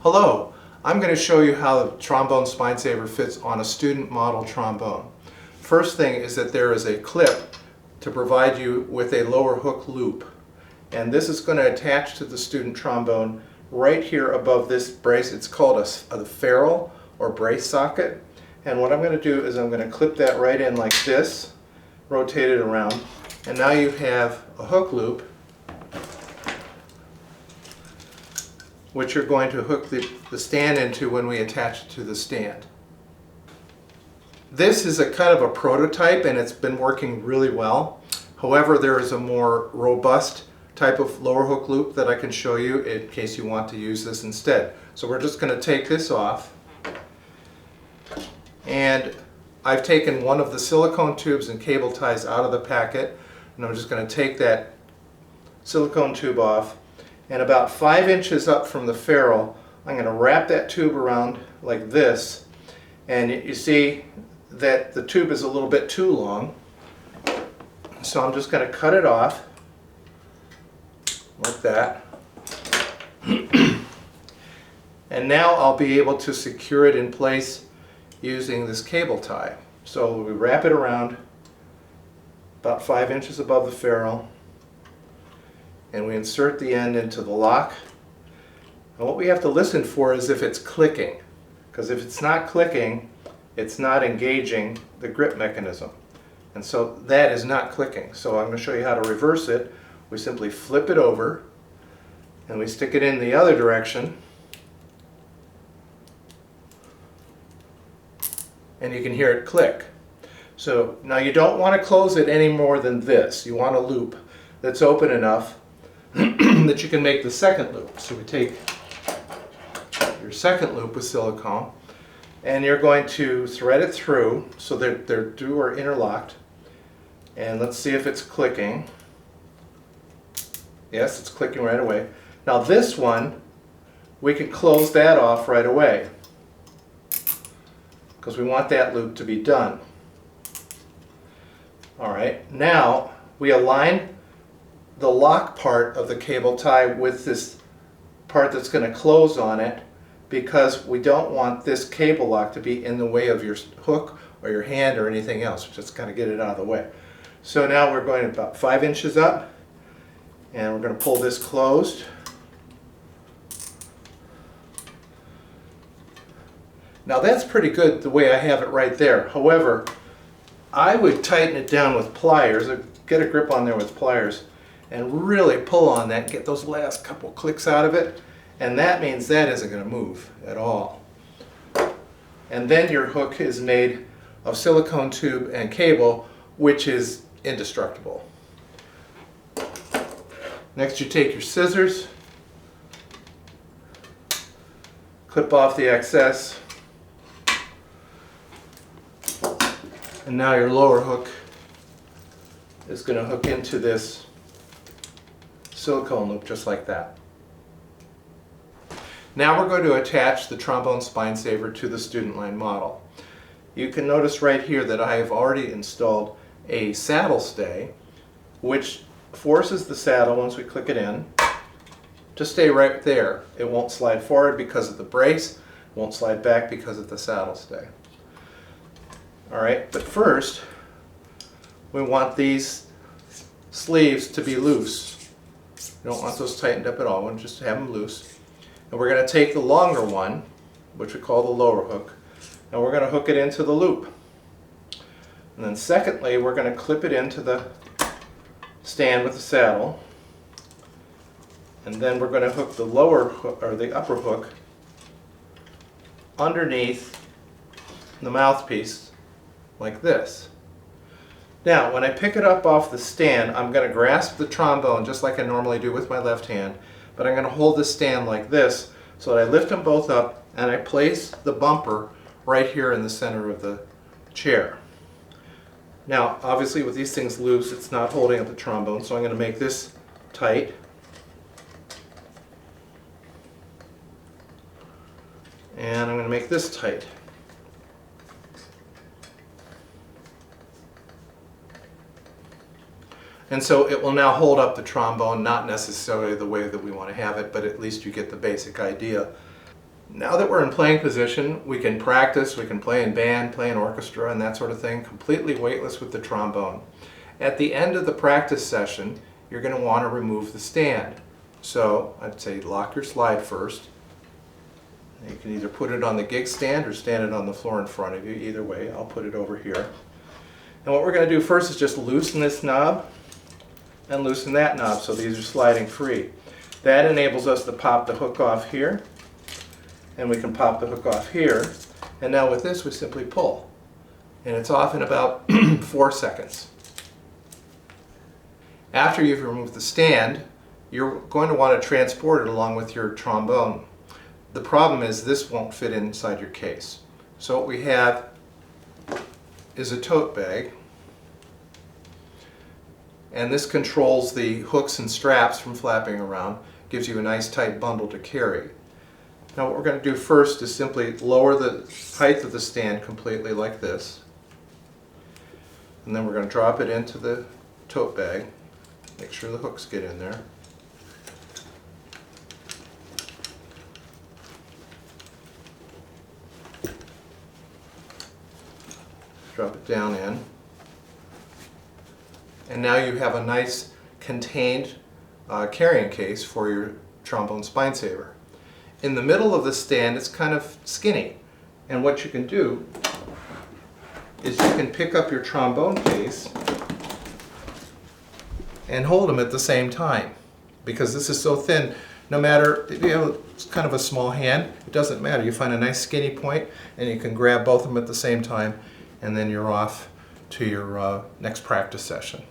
Hello, I'm going to show you how the trombone spine saver fits on a student model trombone. First thing is that there is a clip to provide you with a lower hook loop, and this is going to attach to the student trombone right here above this brace. It's called a ferrule or brace socket, and what I'm going to do is I'm going to clip that right in like this, rotate it around, and now you have a hook loop which you're going to hook the stand into when we attach it to the stand. This is a kind of a prototype and it's been working really well. However, there is a more robust type of lower hook loop that I can show you in case you want to use this instead. So we're just going to take this off, and I've taken one of the silicone tubes and cable ties out of the packet, and I'm just going to take that silicone tube off, and about 5 inches up from the ferrule I'm going to wrap that tube around like this, and you see that the tube is a little bit too long, so I'm just going to cut it off like that. And now I'll be able to secure it in place using this cable tie. So we wrap it around about 5 inches above the ferrule, and we insert the end into the lock. And what we have to listen for is if it's clicking, because if it's not clicking, it's not engaging the grip mechanism. And so that is not clicking. So I'm going to show you how to reverse it. We simply flip it over and we stick it in the other direction, and you can hear it click. So now you don't want to close it any more than this. You want a loop that's open enough that you can make the second loop. So we take your second loop with silicone, and you're going to thread it through so they're two are interlocked, and let's see if it's clicking. Yes, it's clicking right away. Now this one, we can close that off right away because we want that loop to be done. Alright, now we align the lock part of the cable tie with this part that's going to close on it, because we don't want this cable lock to be in the way of your hook or your hand or anything else. Just kind of get it out of the way. So now we're going about 5 inches up, and we're going to pull this closed. Now that's pretty good the way I have it right there. However, I would tighten it down with pliers, or get a grip on there with pliers, and really pull on that, get those last couple clicks out of it, and that means that isn't going to move at all. And then your hook is made of silicone tube and cable, which is indestructible. Next, you take your scissors, clip off the excess, and now your lower hook is going to hook into this silicone loop just like that. Now we're going to attach the trombone spine saver to the student line model. You can notice right here that I have already installed a saddle stay, which forces the saddle, once we click it in, to stay right there. It won't slide forward because of the brace, won't slide back because of the saddle stay. Alright, but first we want these sleeves to be loose. You don't want those tightened up at all. We want just to have them loose. And we're going to take the longer one, which we call the lower hook, and we're going to hook it into the loop. And then secondly, we're going to clip it into the stand with the saddle. And then we're going to hook the lower hook, or the upper hook, underneath the mouthpiece like this. Now, when I pick it up off the stand, I'm going to grasp the trombone just like I normally do with my left hand, but I'm going to hold the stand like this so that I lift them both up and I place the bumper right here in the center of the chair. Now, obviously with these things loose, it's not holding up the trombone, so I'm going to make this tight. And I'm going to make this tight. And so it will now hold up the trombone, not necessarily the way that we want to have it, but at least you get the basic idea. Now that we're in playing position, we can practice, we can play in band, play in orchestra and that sort of thing, completely weightless with the trombone. At the end of the practice session, you're going to want to remove the stand. So I'd say lock your slide first. You can either put it on the gig stand or stand it on the floor in front of you. Either way, I'll put it over here. And what we're going to do first is just loosen this knob and loosen that knob so these are sliding free. That enables us to pop the hook off here, and we can pop the hook off here. And now with this we simply pull. And it's off in about 4 seconds. After you've removed the stand, you're going to want to transport it along with your trombone. The problem is this won't fit inside your case. So what we have is a tote bag, and this controls the hooks and straps from flapping around, gives you a nice tight bundle to carry. Now what we're going to do first is simply lower the height of the stand completely like this, and then we're going to drop it into the tote bag. Make sure the hooks get in there. Drop it down in. And now you have a nice contained carrying case for your trombone spine saver. In the middle of the stand it's kind of skinny, and what you can do is you can pick up your trombone case and hold them at the same time, because this is so thin. No matter, it's kind of a small hand, it doesn't matter. You find a nice skinny point and you can grab both of them at the same time, and then you're off to your next practice session.